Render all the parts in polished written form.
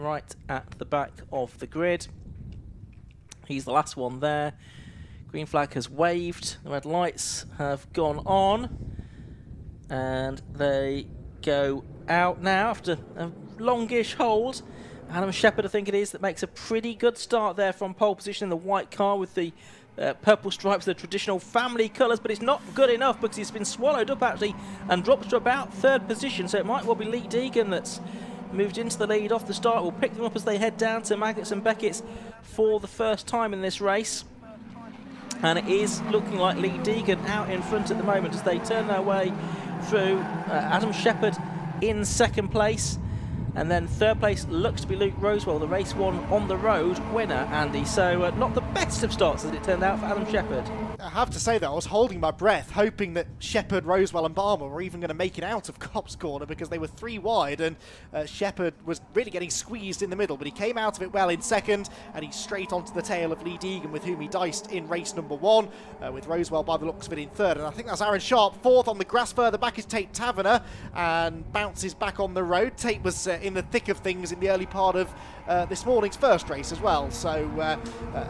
right at the back of the grid. He's the last one there. Green flag has waved, the red lights have gone on, and they go out now after a longish hold. Adam Shepherd, I think it is, that makes a pretty good start there from pole position in the white car with the purple stripes, the traditional family colours, but it's not good enough because he's been swallowed up actually and drops to about third position, so it might well be Lee Deegan that's moved into the lead off the start. We'll pick them up as they head down to Maggots and Beckett's for the first time in this race. And it is looking like Lee Deegan out in front at the moment as they turn their way through. Adam Shepherd in second place. And then third place looks to be Luke Rosewell, the race one on the road winner, Andy. So not the best of starts as it turned out for Adam Shepherd. I have to say that I was holding my breath, hoping that Shepherd, Rosewell and Barmer were even going to make it out of Copse Corner because they were 3 wide, and Shepherd was really getting squeezed in the middle, but he came out of it well in second, and he's straight onto the tail of Lee Deegan, with whom he diced in race number 1, with Rosewell by the looks of it in third, and I think that's Aaron Sharp fourth. On the grass further back is Tate Taverner, and bounces back on the road. Tate was in the thick of things in the early part of this morning's first race as well, so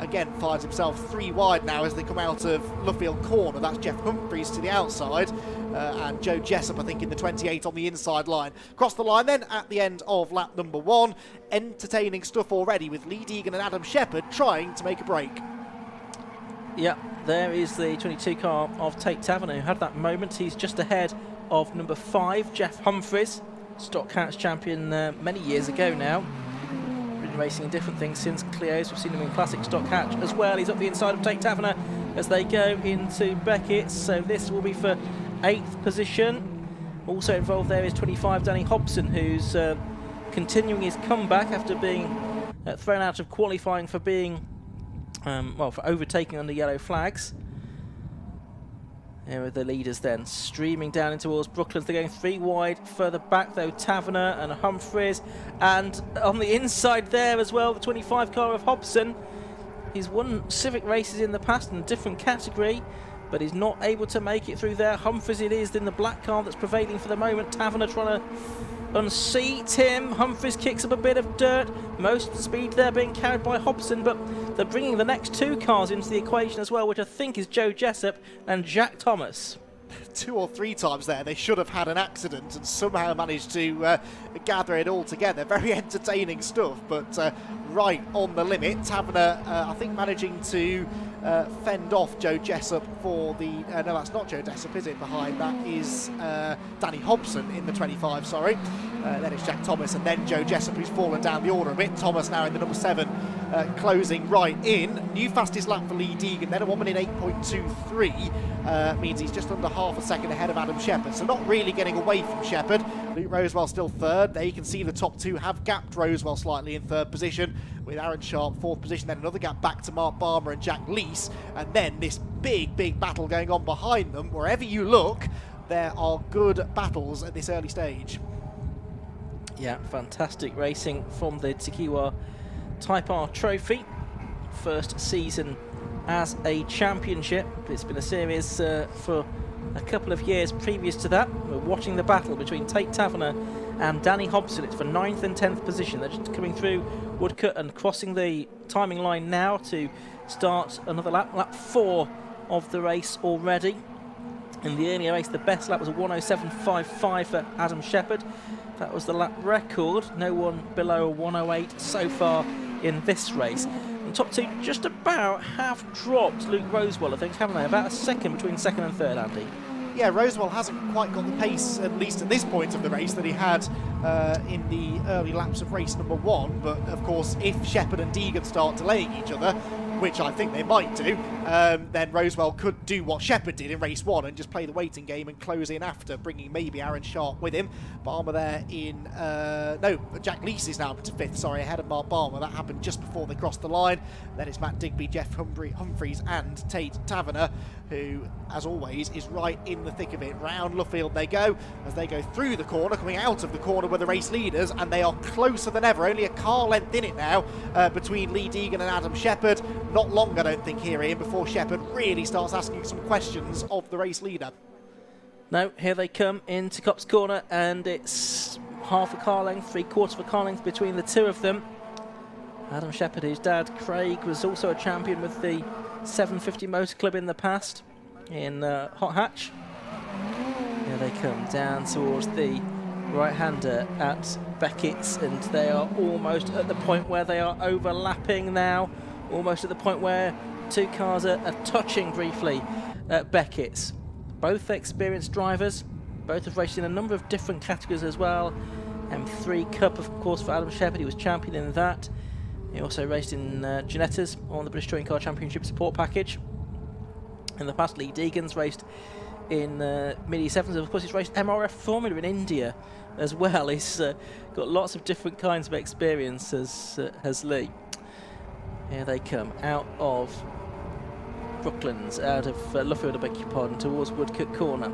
again finds himself 3 wide now as they come out of Luffield Corner. That's Jeff Humphreys to the outside, and Joe Jessup I think in the 28 on the inside line. Across the line then at the end of lap number 1, entertaining stuff already with Lee Deegan and Adam Shepherd trying to make a break. Yeah, there is the 22 car of Tate Taverner who had that moment. He's just ahead of number 5, Jeff Humphreys, Stock Cats champion many years ago now. Been racing in different things since Clio's. We've seen him in Classic Stock Hatch as well. He's up the inside of Tate Taverner as they go into Beckett. So this will be for 8th position. Also involved there is 25 Danny Hobson, who's continuing his comeback after being thrown out of qualifying for being for overtaking under yellow flags. Here are the leaders then, streaming down in towards Brooklands. They're going 3 wide. Further back though, Taverner and Humphreys. And on the inside there as well, the 25 car of Hobson. He's won Civic races in the past in a different category, but he's not able to make it through there. Humphreys it is in the black car that's prevailing for the moment. Taverner trying to unseat him. Humphreys kicks up a bit of dirt. Most of the speed there being carried by Hobson, but they're bringing the next 2 cars into the equation as well, which I think is Joe Jessup and Jack Thomas. 2 or 3 times there they should have had an accident and somehow managed to gather it all together. Very entertaining stuff, but right on the limit. Taverner I think managing to fend off Joe Jessup for the no, that's not Joe Jessup, is it? Behind that is Danny Hobson in the 25, sorry. Then it's Jack Thomas and then Joe Jessup, who's fallen down the order a bit. Thomas now in the number 7, closing right in. New fastest lap for Lee Deegan, then a 1 minute 8.23, means he's just under half a second ahead of Adam Shepherd, so not really getting away from Shepherd. Luke Rosewell still third. There you can see the top 2 have gapped Rosewell slightly in third position, with Aaron Sharp 4th position, then another gap back to Mark Barmer and Jack Lees, and then this big battle going on behind them. Wherever you look, there are good battles at this early stage. Yeah, fantastic racing from the TEGIWA Type R Trophy. First season as a championship. It's been a series for a couple of years previous to that. We're watching the battle between Tate Taverner and Danny Hobson. It's for 9th and 10th position. They're just coming through Woodcut and crossing the timing line now to start another lap. Lap 4 of the race already. In the earlier race, the best lap was a 107.55 for Adam Shepherd. That was the lap record. No one below a 108 so far in this race. The top 2 just about have dropped Luke Rosewell, I think, haven't they? About a second between second and third, Andy. Yeah, Rosewell hasn't quite got the pace, at least at this point of the race, that he had in the early laps of race number 1. But of course, if Shepherd and Deegan start delaying each other, which I think they might do, then Rosewell could do what Shepherd did in race 1 and just play the waiting game and close in after, bringing maybe Aaron Sharp with him. Barmer there in... no, Jack Lees is now up to 5th, sorry, ahead of Mark Barmer. That happened just before they crossed the line. Then it's Matt Digby, Jeff Humphreys and Tate Taverner, who, as always, is right in the thick of it. Round Luffield they go, as they go through the corner, coming out of the corner with the race leaders, and they are closer than ever. Only a car length in it now between Lee Deegan and Adam Shepherd. Not long, I don't think, here, Ian, before Shepherd really starts asking some questions of the race leader. No, here they come into Copse Corner, and it's half a car length, 3/4 of a car length between the two of them. Adam Shepherd, whose dad Craig was also a champion with the 750 Motor Club in the past in Hot Hatch. Here they come down towards the right-hander at Beckett's, and they are almost at the point where they are overlapping now, almost at the point where two cars are touching briefly at Beckett's. Both experienced drivers, both have raced in a number of different categories as well. M3 Cup, of course, for Adam Shepherd, he was champion in that. He also raced in Ginettas on the British Touring Car Championship support package. In the past, Lee Deegan's raced in Mid-E7s. Of course, he's raced MRF Formula in India as well. He's got lots of different kinds of experience as Lee. Here they come out of Brooklands, out of Luffield, I beg your pardon, towards Woodcote Corner.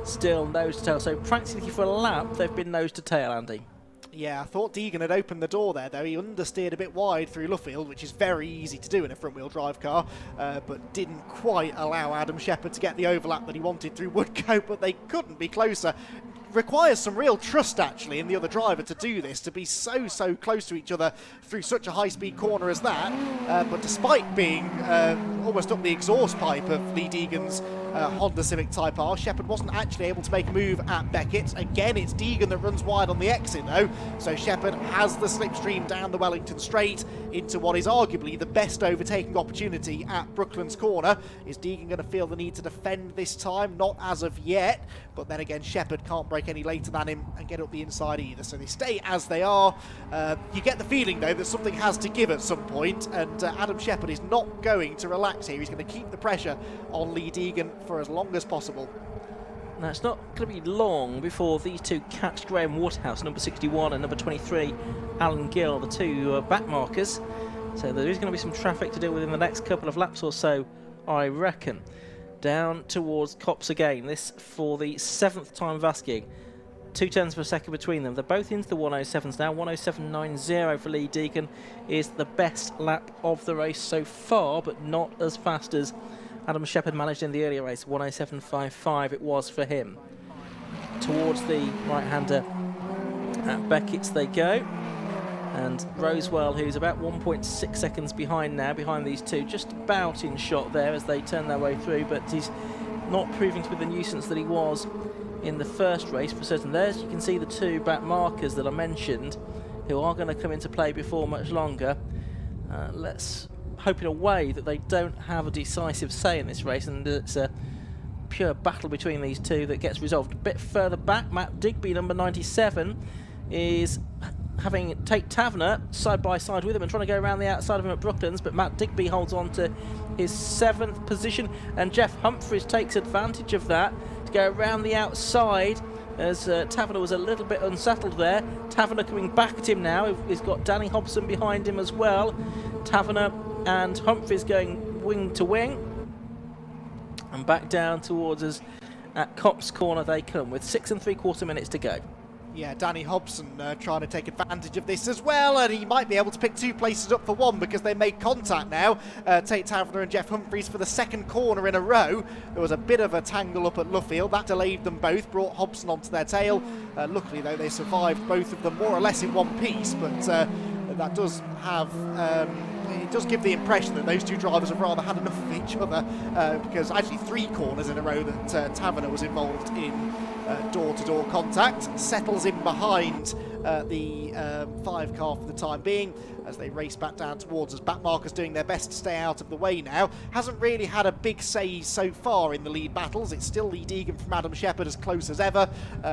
Still nose to tail, so practically for a lap they've been nose to tail, Andy. Yeah, I thought Deegan had opened the door there, though. He understeered a bit wide through Luffield, which is very easy to do in a front-wheel drive car, but didn't quite allow Adam Shepherd to get the overlap that he wanted through Woodcote, but they couldn't be closer. Requires some real trust, actually, in the other driver to do this, to be so close to each other through such a high-speed corner as that. But despite being almost up the exhaust pipe of Lee Deegan's Honda Civic Type R, Shepherd wasn't actually able to make a move at Beckett. Again, it's Deegan that runs wide on the exit, though, so Shepherd has the slipstream down the Wellington Straight into what is arguably the best overtaking opportunity at Brooklands Corner. Is Deegan going to feel the need to defend this time? Not as of yet, but then again, Shepherd can't break any later than him and get up the inside either, so they stay as they are. You get the feeling, though, that something has to give at some point, and Adam Shepherd is not going to relax here. He's going to keep the pressure on Lee Deegan for as long as possible. Now, it's not going to be long before these two catch Graham Waterhouse, number 61, and number 23, Alan Gill, the two back markers. So there is going to be some traffic to deal with in the next couple of laps or so, I reckon. Down towards Copse again, this for the 7th time of asking. 2 tenths of a second between them. They're both into the 107s now. 107.90 for Lee Deegan is the best lap of the race so far, but not as fast as Adam Shepherd managed in the earlier race. 107.55 it was for him. Towards the right-hander at Beckett's they go. And Rosewell, who's about 1.6 seconds behind now, behind these two, just about in shot there as they turn their way through, but he's not proving to be the nuisance that he was in the first race for certain. There's, you can see the two back markers that I mentioned, who are going to come into play before much longer. Let's hope in a way that they don't have a decisive say in this race, and it's a pure battle between these two that gets resolved. A bit further back, Matt Digby, number 97, is having Tate Taverner side by side with him and trying to go around the outside of him at Brooklands, but Matt Digby holds on to his 7th position, and Jeff Humphries takes advantage of that to go around the outside as Taverner was a little bit unsettled there. Taverner coming back at him now. He's got Danny Hobson behind him as well. Taverner and Humphries going wing to wing, and back down towards us at Copse Corner they come with 6 3/4 minutes to go. Yeah, Danny Hobson trying to take advantage of this as well, and he might be able to pick 2 places up for 1 because they made contact now. Tate Taverner and Jeff Humphries for the 2nd corner in a row. There was a bit of a tangle up at Luffield. That delayed them both, brought Hobson onto their tail. Luckily, though, they survived, both of them more or less in one piece, but that does have... it does give the impression that those two drivers have rather had enough of each other, because actually 3 corners in a row that Taverner was involved in door-to-door contact. Settles in behind the 5 car for the time being as they race back down towards us. Backmarkers doing their best to stay out of the way now. Hasn't really had a big say so far in the lead battles. It's still Lee Deegan from Adam Shepherd as close as ever,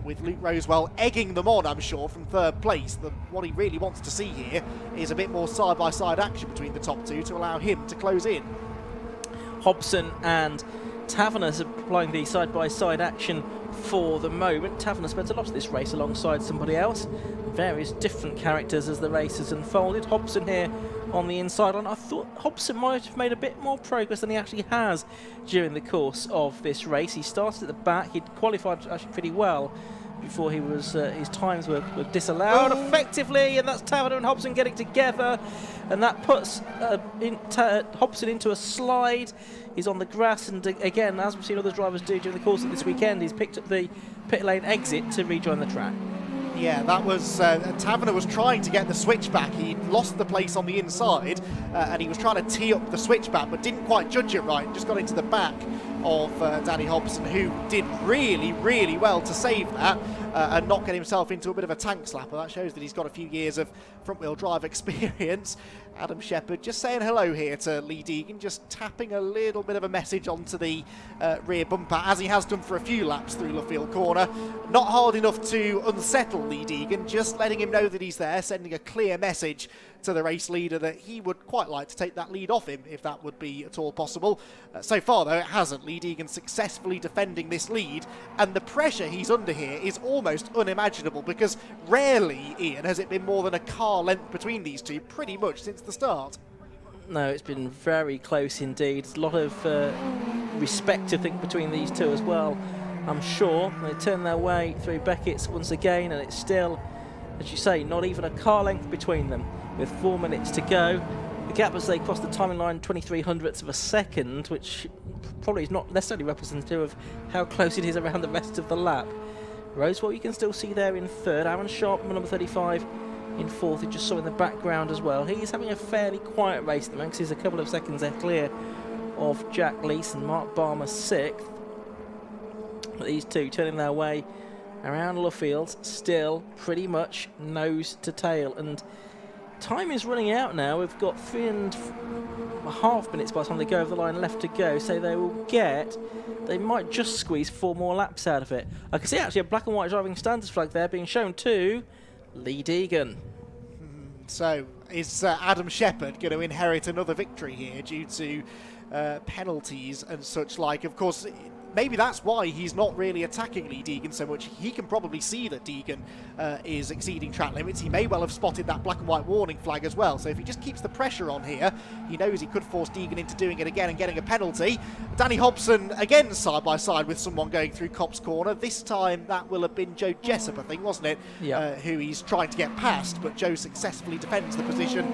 with Luke Rosewell egging them on, I'm sure, from 3rd place. What he really wants to see here is a bit more side-by-side action between the top 2 to allow him to close in. Hobson and Taverner supplying the side-by-side action for the moment. Taverner spent a lot of this race alongside somebody else, various different characters as the race has unfolded. Hobson here on the inside line. I thought Hobson might have made a bit more progress than he actually has during the course of this race. He started at the back, he'd qualified actually pretty well before he was his times were disallowed effectively, and that's Taverner and Hobson getting together, and that puts Hobson into a slide. He's on the grass, and again, as we've seen other drivers do during the course of this weekend, he's picked up the pit lane exit to rejoin the track. Yeah, that was Taverner was trying to get the switchback. He lost the place on the inside, and he was trying to tee up the switchback, but didn't quite judge it right. Just got into the back of Danny Hobson, who did really, really well to save that and not get himself into a bit of a tank slapper. That shows that he's got a few years of front-wheel drive experience. Adam Shepherd just saying hello here to Lee Deegan, just tapping a little bit of a message onto the rear bumper, as he has done for a few laps through Luffield Corner. Not hard enough to unsettle Lee Deegan, just letting him know that he's there, sending a clear message to the race leader that he would quite like to take that lead off him, if that would be at all possible. So far, though, it hasn't. Lee Deegan successfully defending this lead, and the pressure he's under here is almost unimaginable, because rarely, Ian, has it been more than a car length between these two, pretty much since the start. No, it's been very close indeed. A lot of respect, I think, between these two as well. I'm sure they turn their way through Beckett's once again, and it's still, as you say, not even a car length between them, with 4 minutes to go. The gap as they cross the timing line, 23 hundredths of a second, which probably is not necessarily representative of how close it is around the rest of the lap. Rosewell you can still see there in third. Aaron Sharp, number 35, in fourth, you just saw in the background as well. He's having a fairly quiet race at the moment, 'cause he's a couple of seconds there clear of Jack Leeson, Mark Barmer sixth. But these two turning their way around Luffield, still pretty much nose to tail, and time is running out now. We've got 3.5 minutes by the time they go over the line left to go, so they might just squeeze 4 more laps out of it. I can see actually a black and white driving standards flag there being shown to Lee Deegan. So is Adam Shepherd going to inherit another victory here due to penalties and such like? Of course, maybe that's why he's not really attacking Lee Deegan so much. He can probably see that Deegan is exceeding track limits. He may well have spotted that black and white warning flag as well. So if he just keeps the pressure on here, he knows he could force Deegan into doing it again and getting a penalty. Danny Hobson again side by side with someone going through Copse Corner. This time that will have been Joe Jessup, I think, wasn't it? Yeah. Who he's trying to get past, but Joe successfully defends the position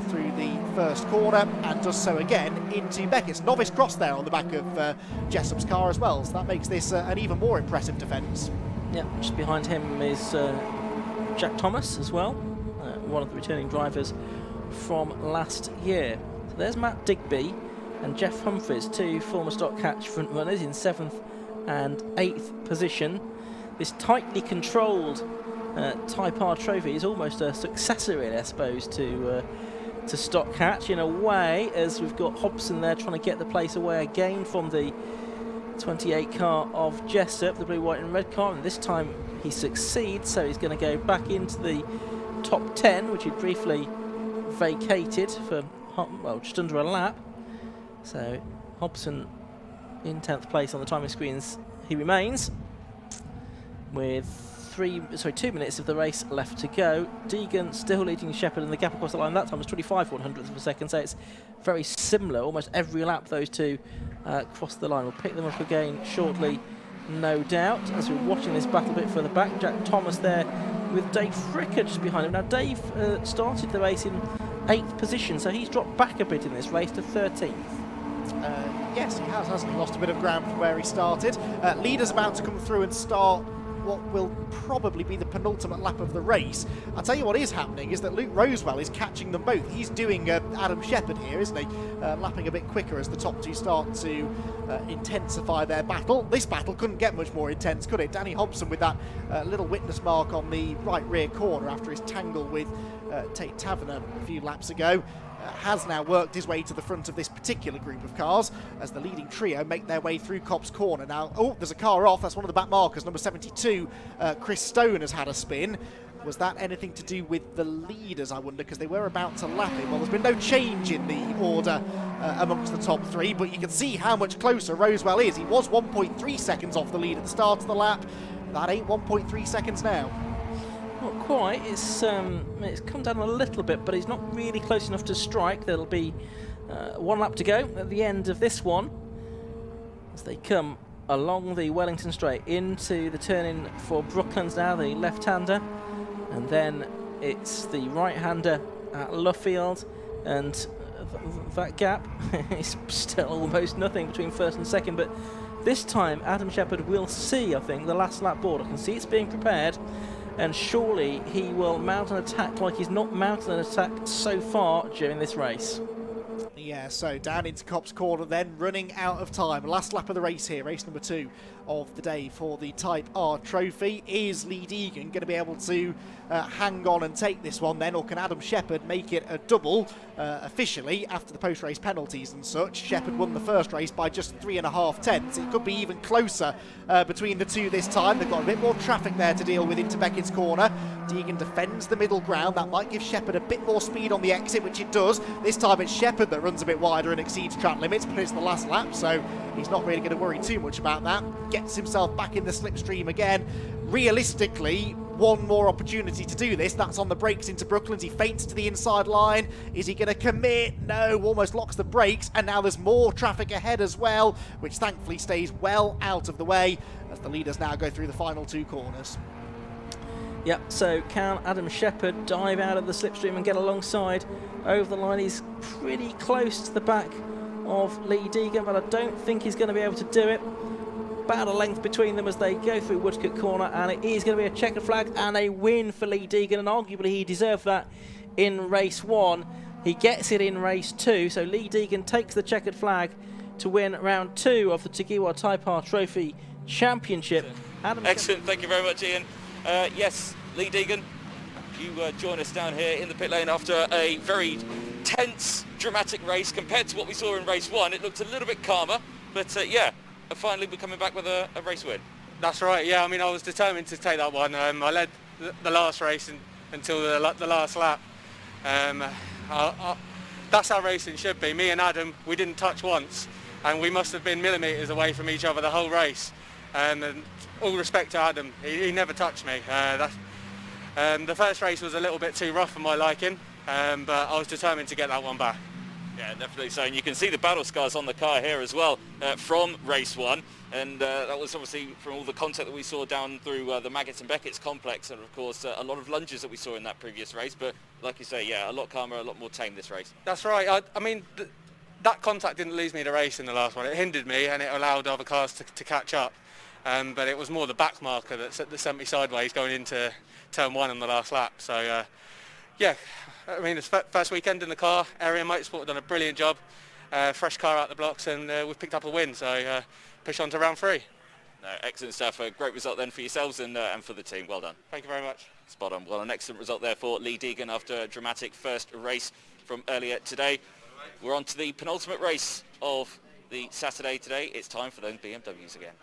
through the first corner and does so again into Beckett's. Novice cross there on the back of Jessup's car as well, so that makes this an even more impressive defence. Yeah, just behind him is Jack Thomas as well, one of the returning drivers from last year. So there's Matt Digby and Jeff Humphries, two former Stock Catch front runners in 7th and 8th position. This tightly controlled Type R trophy is almost a successor, really, I suppose, to Stock Catch in a way, as we've got Hobson there trying to get the place away again from the 28 car of Jessup, the blue, white and red car, and this time he succeeds, so he's going to go back into the top 10, which he briefly vacated for, well, just under a lap. So Hobson in 10th place on the timing screens. He remains with 2 minutes of the race left to go. Deegan still leading Shepherd, and the gap across the line that time was 25 100ths of a second, so it's very similar. Almost every lap those two cross the line. We'll pick them up again shortly, no doubt, as we're watching this battle a bit further back. Jack Thomas there with Dave Fricker just behind him. Now Dave started the race in 8th position, so he's dropped back a bit in this race to 13th. Yes, he has, hasn't he? Lost a bit of ground from where he started. Leader's about to come through and start what will probably be the penultimate lap of the race. I'll tell you what is happening is that Luke Rosewell is catching them both. He's doing Adam Shepherd here, isn't he? Lapping a bit quicker as the top two start to intensify their battle. This battle couldn't get much more intense, could it? Danny Hobson with that little witness mark on the right rear corner after his tangle with Tate Taverner a few laps ago. Has now worked his way to the front of this particular group of cars as the leading trio make their way through Copse Corner. Now, oh, there's a car off. That's one of the back markers. Number 72, Chris Stone, has had a spin. Was that anything to do with the leaders, I wonder, because they were about to lap him? Well, there's been no change in the order amongst the top three, but you can see how much closer Rosewell is. He was 1.3 seconds off the lead at the start of the lap. That ain't 1.3 seconds now. Not quite. It's come down a little bit, but he's not really close enough to strike. There'll be 1 lap to go at the end of this one as they come along the Wellington Straight into the turn-in for Brooklands now, the left-hander, and then it's the right-hander at Luffield, and that gap is still almost nothing between first and second, but this time Adam Shepherd will see, I think, the last lap board. I can see it's being prepared, and surely he will mount an attack like he's not mounted an attack so far during this race. Yeah, so down into Copse Corner then, running out of time. Last lap of the race here, race number 2 of the day for the Type R trophy. Is Lee Deegan going to be able to hang on and take this one then, or can Adam Shepherd make it a double officially after the post-race penalties and such? Shepherd won the first race by just 3.5 tenths. It could be even closer between the two this time. They've got a bit more traffic there to deal with into Beckett's corner. Deegan defends the middle ground. That might give Shepherd a bit more speed on the exit, which it does. This time it's Shepherd that runs a bit wider and exceeds track limits, but it's the last lap, so he's not really going to worry too much about that. Gets himself back in the slipstream again. Realistically, one more opportunity to do this. That's on the brakes into Brooklands. He feints to the inside line. Is he going to commit? No, almost locks the brakes, and now there's more traffic ahead as well, which thankfully stays well out of the way as the leaders now go through the final 2 corners. Yep, so can Adam Shepherd dive out of the slipstream and get alongside over the line? He's pretty close to the back of Lee Deegan, but I don't think he's going to be able to do it. About a length between them as they go through Woodcote Corner, and it is going to be a checkered flag and a win for Lee Deegan, and arguably he deserved that in race 1. He gets it in race 2, so Lee Deegan takes the checkered flag to win round 2 of the TEGIWA Type R Trophy Championship. Excellent, thank you very much, Ian. Yes, Lee Deegan, you join us down here in the pit lane after a very tense, dramatic race. Compared to what we saw in race 1, it looked a little bit calmer, but yeah, finally we're coming back with a race win. That's right, yeah, I mean, I was determined to take that one. I led the last race until the last lap. That's how racing should be. Me and Adam, we didn't touch once, and we must have been millimetres away from each other the whole race. And all respect to Adam, he never touched me. The first race was a little bit too rough for my liking, but I was determined to get that one back. Yeah, definitely so. And you can see the battle scars on the car here as well from race 1. And that was obviously from all the contact that we saw down through the Maggots and Beckett's complex, and of course a lot of lunges that we saw in that previous race. But like you say, yeah, a lot calmer, a lot more tame this race. That's right. I mean, that contact didn't lose me the race in the last one. It hindered me and it allowed other cars to catch up. But it was more the back marker that sent me sideways going into turn 1 on the last lap. So yeah, I mean, it's first weekend in the car. Area Motorsport have done a brilliant job. Fresh car out the blocks, and we've picked up a win. So push on to round 3. No, excellent stuff. A great result then for yourselves and for the team. Well done. Thank you very much. Spot on. Well, an excellent result there for Lee Deegan after a dramatic first race from earlier today. We're on to the penultimate race of the Saturday today. It's time for those BMWs again.